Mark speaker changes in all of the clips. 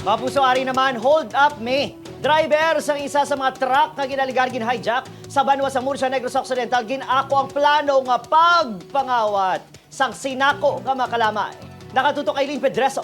Speaker 1: Mapusoari naman, hold up me. Driver sang isa sa mga truck na ginaligar hijack sa Banwa sa Murcia Negros Occidental ginako ang plano nga pagpangawat sang sinako nga makalamay. Nakatutok kay Lynn Pedreso.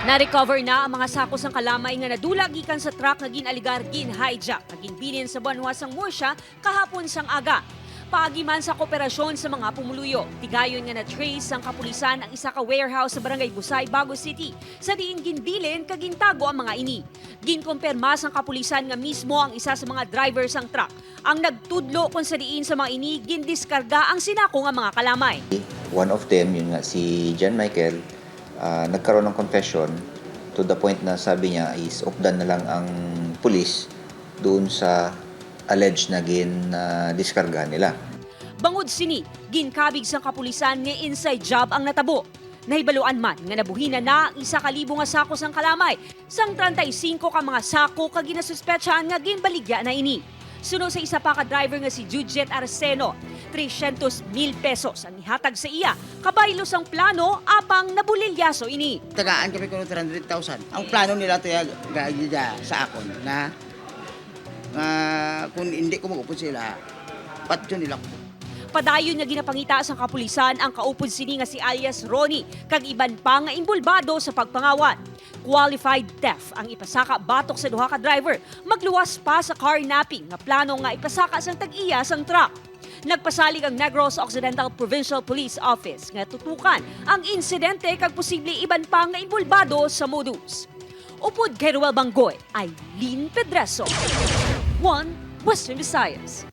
Speaker 2: Na-recover na ang mga sakos ng kalamay nga nadula gikan sa truck nga ginaligar hijack na ginbilin sa Banwa sang Murcia kahapon sang aga. Paagi man sa kooperasyon sa mga pumuluyo, tigayon nga na-trace ang kapulisan ang isa ka warehouse sa Barangay Busay, Bago City, sa diin ginbilin kagintago ang mga ini. Ginkumpirma sang kapulisan nga mismo ang isa sa mga driver sang truck. Ang nagtudlo kung sa diin sa mga ini, gindiskarga ang sinako nga mga kalamay.
Speaker 3: One of them, yun nga, si John Michael, nagkaroon ng confession to the point na sabi niya is updan na lang ang pulis doon sa alleged na diskarga nila.
Speaker 2: Bangod sini, ginkabig sang kapulisan nga inside job ang natabo. Nahibaluan man nga nabuhina na ang 1,000 nga sako sang kalamay, sang 35 ka mga sako ka ginasuspetsahan nga ginbaligya na ini. Suno sa isa pa ka driver nga si Jujet Arceno, 300,000 pesos ang ihatag sa iya, kabaylo sang plano apang nabulilyaso ini.
Speaker 4: Tagaan kami kuno 300,000. Ang plano nila to sa akon na kung hindi ko mag-upod sila, patyo nila ko.
Speaker 2: Padayon nga ginapangita sa kapulisan ang kaupod sini nga si alias Ronnie, kag iban pa nga imbulbado sa pagpangawat. Qualified theft ang ipasaka batok sa duha ka driver, magluwas pa sa carnapping nga plano nga ipasaka sang tag-iya sang truck. Nagpasalig ang Negros Occidental Provincial Police Office nga tutukan ang insidente kag posible iban pa nga imbulbado sa modus. Upod kay Ruel Banggoy ay Lynn Pedreso, One Western Visayas.